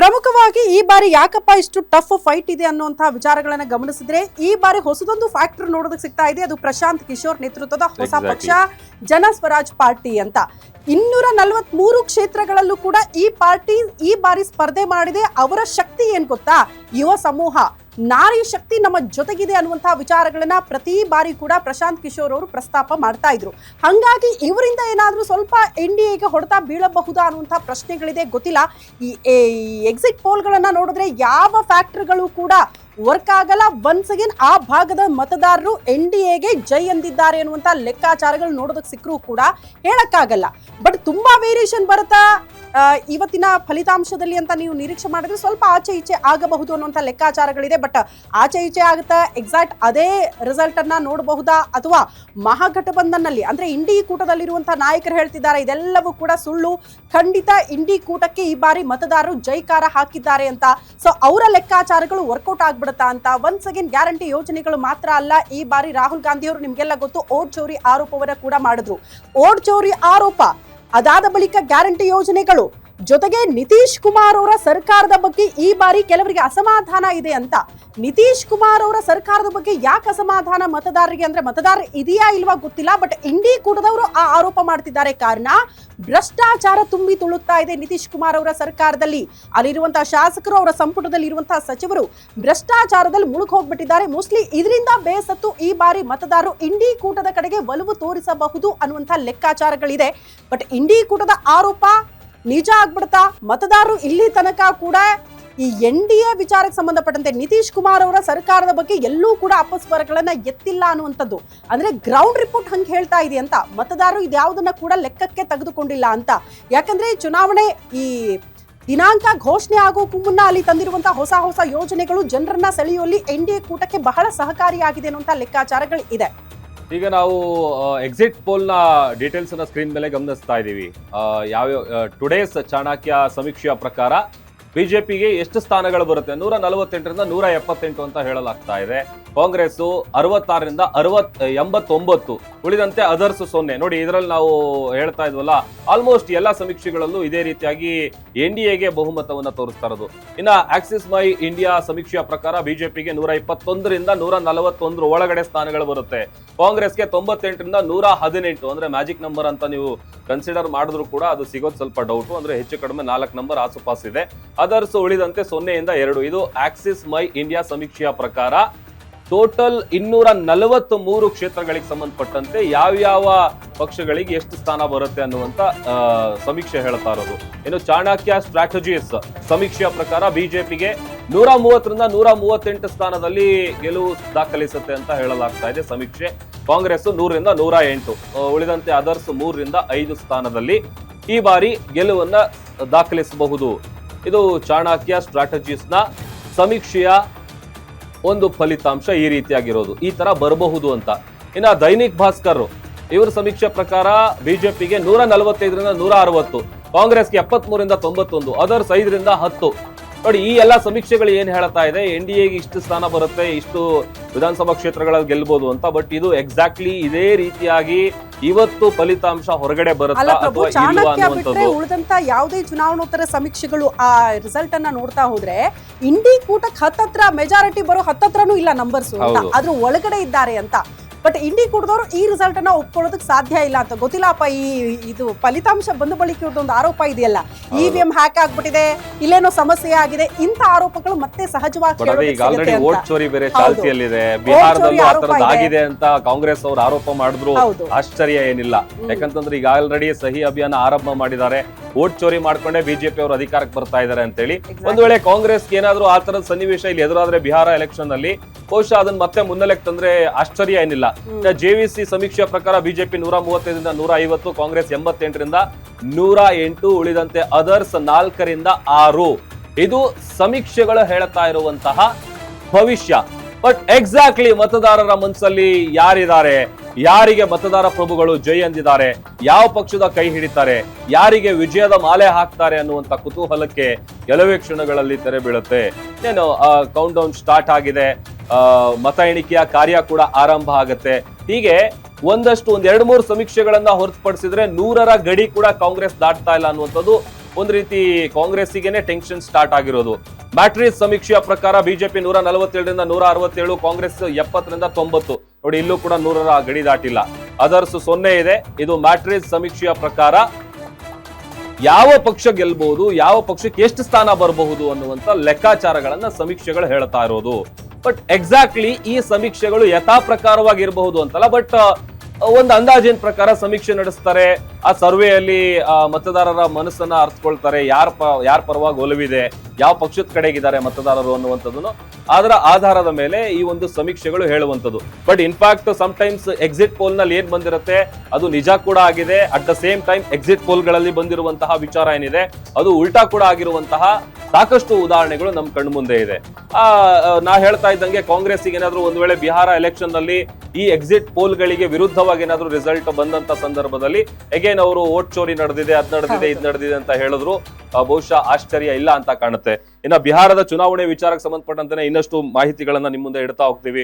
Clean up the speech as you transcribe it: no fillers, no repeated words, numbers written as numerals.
ಪ್ರಮುಖವಾಗಿ ಈ ಬಾರಿ ಯಾಕಪ್ಪ ಇಷ್ಟು ಟಫ್ ಫೈಟ್ ಇದೆ ಅನ್ನುವಂತಹ ವಿಚಾರಗಳನ್ನ ಗಮನಿಸಿದ್ರೆ ಈ ಬಾರಿ ಹೊಸದೊಂದು ಫ್ಯಾಕ್ಟರ್ ನೋಡೋದಕ್ಕೆ ಸಿಗ್ತಾ ಇದೆ. ಅದು ಪ್ರಶಾಂತ್ ಕಿಶೋರ್ ನೇತೃತ್ವದ ಹೊಸ ಪಕ್ಷ ಜನ ಸ್ವರಾಜ್ ಪಾರ್ಟಿ ಅಂತ. 243 ಕ್ಷೇತ್ರಗಳಲ್ಲೂ ಕೂಡ ಈ ಪಾರ್ಟಿ ಈ ಬಾರಿ ಸ್ಪರ್ಧೆ ಮಾಡಿದೆ. ಅವರ ಶಕ್ತಿ ಏನ್ ಗೊತ್ತಾ? ಯುವ ಸಮೂಹ, ನಾರಿ ಶಕ್ತಿ ನಮ್ಮ ಜೊತೆಗಿದೆ ಅನ್ನುವಂತಹ ವಿಚಾರಗಳನ್ನ ಪ್ರತಿ ಬಾರಿ ಕೂಡ ಪ್ರಶಾಂತ್ ಕಿಶೋರ್ ಅವರು ಪ್ರಸ್ತಾಪ ಮಾಡ್ತಾ ಇದ್ರು. ಹಂಗಾಗಿ ಇವರಿಂದ ಏನಾದ್ರೂ ಸ್ವಲ್ಪ NDAಗೆ ಹೊಡೆತ ಬೀಳಬಹುದಾ ಅನ್ನುವಂತಹ ಪ್ರಶ್ನೆಗಳಿದೆ. ಗೊತ್ತಿಲ್ಲ. ಈ ಎಕ್ಸಿಟ್ ಪೋಲ್ಗಳನ್ನ ನೋಡಿದ್ರೆ ಯಾವ ಫ್ಯಾಕ್ಟರ್ಗಳು ಕೂಡ ವರ್ಕ್ ಆಗಲ್ಲ. ಒನ್ಸ್ ಅಗೇನ್ ಆ ಭಾಗದ ಮತದಾರರು NDAಗೆ ಜೈ ಎಂದಿದ್ದಾರೆ ಅನ್ನುವಂತ ಲೆಕ್ಕಾಚಾರಗಳು ನೋಡೋದಕ್ಕೆ ಸಿಕ್ಕರೂ ಕೂಡ ಹೇಳಕ್ಕಾಗಲ್ಲ. ಬಟ್ ತುಂಬಾ ವೇರಿಯೇಷನ್ ಬರುತ್ತಾ ಇವತ್ತಿನ ಫಲಿತಾಂಶದಲ್ಲಿ ಅಂತ ನೀವು ನಿರೀಕ್ಷೆ ಮಾಡಿದ್ರೆ ಸ್ವಲ್ಪ ಆಚೆ ಈಚೆ ಆಗಬಹುದು ಅನ್ನುವಂಥ ಲೆಕ್ಕಾಚಾರಗಳಿದೆ. ಬಟ್ ಆಚೆ ಈಚೆ ಆಗುತ್ತಾ ಎಕ್ಸಾಕ್ಟ್ ಅದೇ ರಿಸಲ್ಟ್ ಅನ್ನ ನೋಡಬಹುದಾ, ಅಥವಾ ಮಹಾಗಠಬಂಧನ್ನಲ್ಲಿ ಅಂದ್ರೆ ಇಂಡಿ ಕೂಟದಲ್ಲಿರುವಂತಹ ನಾಯಕರು ಹೇಳ್ತಿದ್ದಾರೆ ಇದೆಲ್ಲವೂ ಕೂಡ ಸುಳ್ಳು, ಖಂಡಿತ ಇಂಡಿ ಕೂಟಕ್ಕೆ ಈ ಬಾರಿ ಮತದಾರರು ಜೈಕಾರ ಹಾಕಿದ್ದಾರೆ ಅಂತ. ಸೊ ಅವರ ಲೆಕ್ಕಾಚಾರಗಳು ವರ್ಕೌಟ್ ಆಗ್ಬಿಡುತ್ತಾ ಅಂತ. ಒನ್ಸ್ ಅಗೇನ್ ಗ್ಯಾರಂಟಿ ಯೋಜನೆಗಳು ಮಾತ್ರ ಅಲ್ಲ, ಈ ಬಾರಿ ರಾಹುಲ್ ಗಾಂಧಿ ಅವರು ನಿಮ್ಗೆಲ್ಲ ಗೊತ್ತು ಓಟ್ ಚೋರಿ ಆರೋಪವನ್ನ ಕೂಡ ಮಾಡಿದ್ರು. ಓಟ್ ಚೋರಿ ಆರೋಪ ಅದಾದ ಬಳಿಕ ಗ್ಯಾರಂಟಿ ಯೋಜನೆಗಳು ಜೊತೆಗೆ ನಿತೀಶ್ ಕುಮಾರ್ ಅವರ ಸರ್ಕಾರದ ಬಗ್ಗೆ ಈ ಬಾರಿ ಕೆಲವರಿಗೆ ಅಸಮಾಧಾನ ಇದೆ ಅಂತ. ನಿತೀಶ್ ಕುಮಾರ್ ಅವರ ಸರ್ಕಾರದ ಬಗ್ಗೆ ಯಾಕೆ ಅಸಮಾಧಾನ ಮತದಾರರಿಗೆ ಅಂದ್ರೆ ಮತದಾರರು ಇದೆಯಾ ಇಲ್ವಾ ಗೊತ್ತಿಲ್ಲ, ಬಟ್ ಇಂಡಿ ಕೂಟದವರು ಆ ಆರೋಪ ಮಾಡ್ತಿದ್ದಾರೆ. ಕಾರಣ ಭ್ರಷ್ಟಾಚಾರ ತುಂಬಿ ತುಳುಕ್ತಾ ಇದೆ ನಿತೀಶ್ ಕುಮಾರ್ ಅವರ ಸರ್ಕಾರದಲ್ಲಿ. ಅಲ್ಲಿರುವಂತಹ ಶಾಸಕರು, ಅವರ ಸಂಪುಟದಲ್ಲಿ ಇರುವಂತಹ ಸಚಿವರು ಭ್ರಷ್ಟಾಚಾರದಲ್ಲಿ ಮುಳುಗಿ ಹೋಗ್ಬಿಟ್ಟಿದ್ದಾರೆ. ಮೋಸ್ಟ್ಲಿ ಇದರಿಂದ ಬೇಸತ್ತು ಈ ಬಾರಿ ಮತದಾರರು ಇಂಡಿ ಕೂಟದ ಕಡೆಗೆ ಒಲವು ತೋರಿಸಬಹುದು ಅನ್ನುವಂತಹ ಲೆಕ್ಕಾಚಾರಗಳಿದೆ. ಬಟ್ ಇಂಡಿ ಕೂಟದ ಆರೋಪ ನಿಜ ಆಗ್ಬಿಡ್ತಾ? ಮತದಾರರು ಇಲ್ಲಿ ತನಕ ಕೂಡ ಈ NDA ವಿಚಾರಕ್ಕೆ ಸಂಬಂಧಪಟ್ಟಂತೆ ನಿತೀಶ್ ಕುಮಾರ್ ಅವರ ಸರ್ಕಾರದ ಬಗ್ಗೆ ಎಲ್ಲೂ ಕೂಡ ಅಪಸ್ವರಗಳನ್ನ ಎತ್ತಿಲ್ಲ ಅನ್ನುವಂಥದ್ದು. ಅಂದ್ರೆ ಗ್ರೌಂಡ್ ರಿಪೋರ್ಟ್ ಹಂಗೆ ಹೇಳ್ತಾ ಇದೆ ಅಂತ. ಮತದಾರರು ಇದ್ಯಾವುದನ್ನ ಕೂಡ ಲೆಕ್ಕಕ್ಕೆ ತೆಗೆದುಕೊಂಡಿಲ್ಲ ಅಂತ. ಯಾಕಂದ್ರೆ ಚುನಾವಣೆ ಈ ದಿನಾಂಕ ಘೋಷಣೆ ಆಗೋಕ್ಕೂ ಮುನ್ನ ಅಲ್ಲಿ ತಂದಿರುವಂತಹ ಹೊಸ ಯೋಜನೆಗಳು ಜನರನ್ನ ಸೆಳೆಯುವಲ್ಲಿ NDA ಕೂಟಕ್ಕೆ ಬಹಳ ಸಹಕಾರಿಯಾಗಿದೆ ಅನ್ನುವಂಥ ಲೆಕ್ಕಾಚಾರಗಳು ಇದೆ. ಈಗ ನಾವು ಎಕ್ಸಿಟ್ ಪೋಲ್ ನ ಡೀಟೇಲ್ಸ್ ಅನ್ನ ಸ್ಕ್ರೀನ್ ಮೇಲೆ ಗಮನಿಸ್ತಾ ಇದ್ದೀವಿ. ಟುಡೇಸ್ ಚಾಣಕ್ಯ ಸಮೀಕ್ಷೆಯ ಪ್ರಕಾರ ಬಿಜೆಪಿಗೆ ಎಷ್ಟು ಸ್ಥಾನಗಳು ಬರುತ್ತೆ? 148ರಿಂದ 178 ಅಂತ ಹೇಳಲಾಗ್ತಾ ಇದೆ. ಕಾಂಗ್ರೆಸ್ 66ರಿಂದ 89, ಉಳಿದಂತೆ ಅದರ್ಸ್ 0. ನೋಡಿ, ಇದರಲ್ಲಿ ನಾವು ಹೇಳ್ತಾ ಇದ್ವಲ್ಲ, ಆಲ್ಮೋಸ್ಟ್ ಎಲ್ಲ ಸಮೀಕ್ಷೆಗಳಲ್ಲೂ ಇದೇ ರೀತಿಯಾಗಿ NDAಗೆ ಬಹುಮತವನ್ನ ತೋರಿಸ್ತಾ ಇರೋದು. ಇನ್ನ ಆಕ್ಸಿಸ್ ಮೈ ಇಂಡಿಯಾ ಸಮೀಕ್ಷೆಯ ಪ್ರಕಾರ ಬಿಜೆಪಿಗೆ 121ರಿಂದ 141 ಒಳಗಡೆ ಸ್ಥಾನಗಳು ಬರುತ್ತೆ. ಕಾಂಗ್ರೆಸ್ಗೆ 98ರಿಂದ 118, ಅಂದ್ರೆ ಮ್ಯಾಜಿಕ್ ನಂಬರ್ ಅಂತ ನೀವು ಕನ್ಸಿಡರ್ ಮಾಡಿದ್ರು ಕೂಡ ಅದು ಸಿಗೋದು ಸ್ವಲ್ಪ ಡೌಟು. ಅಂದ್ರೆ ಹೆಚ್ಚು ಕಡಿಮೆ 4 ನಂಬರ್ ಆಸುಪಾಸ್ ಇದೆ. ಅದರ್ಸ್ ಉಳಿದಂತೆ 0ಯಿಂದ 2. ಇದು ಆಕ್ಸಿಸ್ ಮೈ ಇಂಡಿಯಾ ಸಮೀಕ್ಷೆಯ ಪ್ರಕಾರ. ಟೋಟಲ್ 243 ಕ್ಷೇತ್ರಗಳಿಗೆ ಸಂಬಂಧಪಟ್ಟಂತೆ ಯಾವ್ಯಾವ ಪಕ್ಷಗಳಿಗೆ ಎಷ್ಟು ಸ್ಥಾನ ಬರುತ್ತೆ ಅನ್ನುವಂತ ಸಮೀಕ್ಷೆ ಹೇಳ್ತಾ ಇರೋದು. ಇನ್ನು ಚಾಣಕ್ಯ ಸ್ಟ್ರಾಟಜೀಸ್ ಸಮೀಕ್ಷೆಯ ಪ್ರಕಾರ ಬಿಜೆಪಿಗೆ 130ರಿಂದ 138 ಸ್ಥಾನದಲ್ಲಿ ಗೆಲುವು ದಾಖಲಿಸುತ್ತೆ ಅಂತ ಹೇಳಲಾಗ್ತಾ ಇದೆ ಸಮೀಕ್ಷೆ. ಕಾಂಗ್ರೆಸ್ 100ರಿಂದ 108, ಉಳಿದಂತೆ ಅದರ್ಸ್ 3ರಿಂದ 5 ಸ್ಥಾನದಲ್ಲಿ ಈ ಬಾರಿ ಗೆಲುವನ್ನ ದಾಖಲಿಸಬಹುದು. ಇದು ಚಾಣಕ್ಯ ಸ್ಟ್ರಾಟಜೀಸ್ ನ ಸಮೀಕ್ಷೆಯ ಒಂದು ಫಲಿತಾಂಶ ಈ ರೀತಿಯಾಗಿರೋದು. ಈ ತರ ಬರಬಹುದು ಅಂತ. ಇನ್ನ ದೈನಿಕ್ ಭಾಸ್ಕರ್ ಇವರ ಸಮೀಕ್ಷೆ ಪ್ರಕಾರ ಬಿಜೆಪಿಗೆ 145ರಿಂದ 160, ಕಾಂಗ್ರೆಸ್ಗೆ 73ರಿಂದ 91, ಅದರ್ಸ್ 5ರಿಂದ 10. ನೋಡಿ, ಈ ಎಲ್ಲಾ ಸಮೀಕ್ಷೆಗಳು ಏನ್ ಹೇಳ್ತಾ ಇದೆ, NDAಗೆ ಇಷ್ಟು ಸ್ಥಾನ ಬರುತ್ತೆ, ಇಷ್ಟು ವಿಧಾನಸಭಾ ಕ್ಷೇತ್ರಗಳಲ್ಲಿ ಗೆಲ್ಬಹುದು ಅಂತ. ಬಟ್ ಇದು ಎಕ್ಸಾಕ್ಟ್ಲಿ ಇದೇ ರೀತಿಯಾಗಿ ಇವತ್ತು ಫಲಿತಾಂಶ ಹೊರಗಡೆ ಬರುತ್ತಾ ಅಥವಾ ಇಲ್ವಾ ಅನ್ನುವಂಥದ್ದು. ಉಳಿದಂತ ಯಾವುದೇ ಚುನಾವಣೋತ್ತರ ಸಮೀಕ್ಷೆಗಳು ಆ ರಿಸಲ್ಟ್ ಅನ್ನ ನೋಡ್ತಾ ಹೋದ್ರೆ ಇಂಡಿ ಕೂಟಕ್ಕೆ ಹತ್ತತ್ರ ಮೆಜಾರಿಟಿ ಬರೋ ಹತ್ತತ್ರನೂ ಇಲ್ಲ ನಂಬರ್ಸ್, ಅದ್ರ ಒಳಗಡೆ ಇದ್ದಾರೆ ಅಂತ. ಬಟ್ ಇಂಡಿ ಕೂಟದವರು ಈ ರಿಸಲ್ಟ್ ಅನ್ನ ಒಪ್ಕೊಳ್ಳೋದಕ್ಕೆ ಸಾಧ್ಯ ಇಲ್ಲ ಅಂತ. ಗೊತ್ತಿಲ್ಲಪ್ಪ, ಇದು ಫಲಿತಾಂಶ ಬಂದ ಬಳಿಕ ಒಂದು ಆರೋಪ ಇದೆಯಲ್ಲ, EVM ಹ್ಯಾಕ್ ಆಗ್ಬಿಟ್ಟಿದೆ, ಇಲ್ಲೇನೋ ಸಮಸ್ಯೆ ಆಗಿದೆ, ಇಂಥ ಆರೋಪಗಳು ಮತ್ತೆ ಸಹಜವಾಗಿ ಓಟ್ ಚೋರಿ ಬೇರೆ ಚಾಲ್ತಿಯಲ್ಲಿದೆ. ಬಿಹಾರದಲ್ಲೂ ಆ ತರದ್ದು ಆಗಿದೆ ಅಂತ ಕಾಂಗ್ರೆಸ್ ಅವರು ಆರೋಪ ಮಾಡಿದ್ರು ಆಶ್ಚರ್ಯ ಏನಿಲ್ಲ. ಯಾಕಂತಂದ್ರೆ ಈಗ ಆಲ್ರೆಡಿ ಸಹಿ ಅಭಿಯಾನ ಆರಂಭ ಮಾಡಿದ್ದಾರೆ. ಓಟ್ ಚೋರಿ ಮಾಡ್ಕೊಂಡೆ ಬಿಜೆಪಿ ಅವರು ಅಧಿಕಾರಕ್ಕೆ ಬರ್ತಾ ಇದ್ದಾರೆ ಅಂತೇಳಿ. ಒಂದ್ ವೇಳೆ ಕಾಂಗ್ರೆಸ್ ಏನಾದ್ರು ಆ ತರದ ಸನ್ನಿವೇಶ ಇಲ್ಲಿ ಎದುರಾದ್ರೆ ಬಿಹಾರ ಎಲೆಕ್ಷನ್ ಅಲ್ಲಿ ಬಹುಶಃ ಅದನ್ನ ಮತ್ತೆ ಮುನ್ನೆಲೆಗೆ ತಂದ್ರೆ ಆಶ್ಚರ್ಯ ಏನಿಲ್ಲ. JVC ಸಮೀಕ್ಷೆಯ ಪ್ರಕಾರ ಬಿಜೆಪಿ 135ರಿಂದ 150, ಕಾಂಗ್ರೆಸ್ 88ರಿಂದ 108, ಉಳಿದಂತೆ ಅದರ್ಸ್ 4ರಿಂದ 6. ಇದು ಸಮೀಕ್ಷೆಗಳು ಹೇಳ್ತಾ ಇರುವಂತಹ ಭವಿಷ್ಯ. ಬಟ್ ಎಕ್ಸಾಕ್ಟ್ಲಿ ಮತದಾರರ ಮನಸ್ಸಲ್ಲಿ ಯಾರಿದ್ದಾರೆ, ಯಾರಿಗೆ ಮತದಾರ ಪ್ರಭುಗಳು ಜೈ ಎಂದಿದ್ದಾರೆ, ಯಾವ ಪಕ್ಷದ ಕೈ ಹಿಡಿತಾರೆ, ಯಾರಿಗೆ ವಿಜಯದ ಮಾಲೆ ಹಾಕ್ತಾರೆ ಅನ್ನುವಂತ ಕುತೂಹಲಕ್ಕೆ ಕೆಲವೇ ಕ್ಷಣಗಳಲ್ಲಿ ತೆರೆ ಬೀಳುತ್ತೆ. ಏನು ಕೌಂಟ್ ಡೌನ್ ಸ್ಟಾರ್ಟ್ ಆಗಿದೆ, ಮತ ಎಣಿಕೆಯ ಕಾರ್ಯ ಕೂಡ ಆರಂಭ ಆಗುತ್ತೆ. ಹೀಗೆ ಒಂದ್ 2-3 ಸಮೀಕ್ಷೆಗಳನ್ನ ಹೊರತುಪಡಿಸಿದ್ರೆ 100ರ ಗಡಿ ಕೂಡ ಕಾಂಗ್ರೆಸ್ ದಾಟ್ತಾ ಇಲ್ಲ ಅನ್ನುವಂಥದ್ದು ಒಂದ್ ರೀತಿ ಕಾಂಗ್ರೆಸ್ಸಿಗೆನೆ ಟೆನ್ಷನ್ ಸ್ಟಾರ್ಟ್ ಆಗಿರೋದು. ಮ್ಯಾಟ್ರಿಕ್ಸ್ ಸಮೀಕ್ಷೆಯ ಪ್ರಕಾರ ಬಿಜೆಪಿ 147ರಿಂದ 167, ಕಾಂಗ್ರೆಸ್ 70ರಿಂದ 90. ನೋಡಿ, ಇಲ್ಲೂ ಕೂಡ 100ರ ಗಡಿ ದಾಟಿಲ್ಲ. ಅದರ್ಸ್ 0 ಇದೆ. ಇದು ಮ್ಯಾಟ್ರಿಕ್ಸ್ ಸಮೀಕ್ಷೆಯ ಪ್ರಕಾರ ಯಾವ ಪಕ್ಷ ಗೆಲ್ಬಹುದು, ಯಾವ ಪಕ್ಷಕ್ಕೆ ಎಷ್ಟು ಸ್ಥಾನ ಬರಬಹುದು ಅನ್ನುವಂತ ಲೆಕ್ಕಾಚಾರಗಳನ್ನ ಸಮೀಕ್ಷೆಗಳು ಹೇಳ್ತಾ ಇರೋದು. ಬಟ್ ಎಕ್ಸಾಕ್ಟ್ಲಿ ಈ ಸಮೀಕ್ಷೆಗಳು ಯಥಾ ಪ್ರಕಾರವಾಗಿರಬಹುದು ಅಂತಲ್ಲ, ಬಟ್ ಒಂದು ಅಂದಾಜಿನ ಪ್ರಕಾರ ಸಮೀಕ್ಷೆ ನಡೆಸ್ತಾರೆ. ಆ ಸರ್ವೆಯಲ್ಲಿ ಮತದಾರರ ಮನಸ್ಸನ್ನ ಅರ್ಥಕೊಳ್ತಾರೆ, ಯಾರ ಪರವಾಗಿ ಒಲವಿದೆ, ಯಾವ ಪಕ್ಷದ ಕಡೆಗಿದ್ದಾರೆ ಮತದಾರರು ಅನ್ನುವಂಥದ್ದನ್ನು ಅದರ ಆಧಾರದ ಮೇಲೆ ಈ ಒಂದು ಸಮೀಕ್ಷೆಗಳು ಹೇಳುವಂಥದ್ದು. But in fact sometimes exit poll ನಲ್ಲಿ ಏನ್ ಬಂದಿರುತ್ತೆ ಅದು ನಿಜ ಕೂಡ ಆಗಿದೆ. At the same time exit poll ಗಳಲ್ಲಿ ಬಂದಿರುವಂತಹ ವಿಚಾರ ಏನಿದೆ ಅದು ಉಲ್ಟಾ ಕೂಡ ಆಗಿರುವಂತಹ ಸಾಕಷ್ಟು ಉದಾಹರಣೆಗಳು ನಮ್ ಕಣ್ಣು ಮುಂದೆ ಇದೆ. ನಾ ಹೇಳ್ತಾ ಇದ್ದಂಗೆ ಕಾಂಗ್ರೆಸ್ಗೆ ಏನಾದ್ರು ಒಂದ್ ವೇಳೆ ಬಿಹಾರ ಎಲೆಕ್ಷನ್ ನಲ್ಲಿ ಈ ಎಕ್ಸಿಟ್ ಪೋಲ್ ಗಳಿಗೆ ವಿರುದ್ಧವಾಗಿ ಏನಾದ್ರು ರಿಸಲ್ಟ್ ಬಂದಂತ ಸಂದರ್ಭದಲ್ಲಿ ಅಗೇನ್ ಅವರು ವೋಟ್ ಚೋರಿ ನಡೆದಿದೆ, ಅದ್ ನಡೆದಿದೆ, ಇದ್ ನಡೆದಿದೆ ಅಂತ ಹೇಳಿದ್ರು ಬಹುಶಃ ಆಶ್ಚರ್ಯ ಇಲ್ಲ ಅಂತ ಕಾಣುತ್ತೆ. ಇನ್ನ ಬಿಹಾರದ ಚುನಾವಣೆ ವಿಚಾರಕ್ಕೆ ಸಂಬಂಧಪಟ್ಟಂತೆ ಇನ್ನಷ್ಟು ಮಾಹಿತಿಗಳನ್ನ ನಿಮ್ ಮುಂದೆ ಇಡ್ತಾ ಹೋಗ್ತೀವಿ.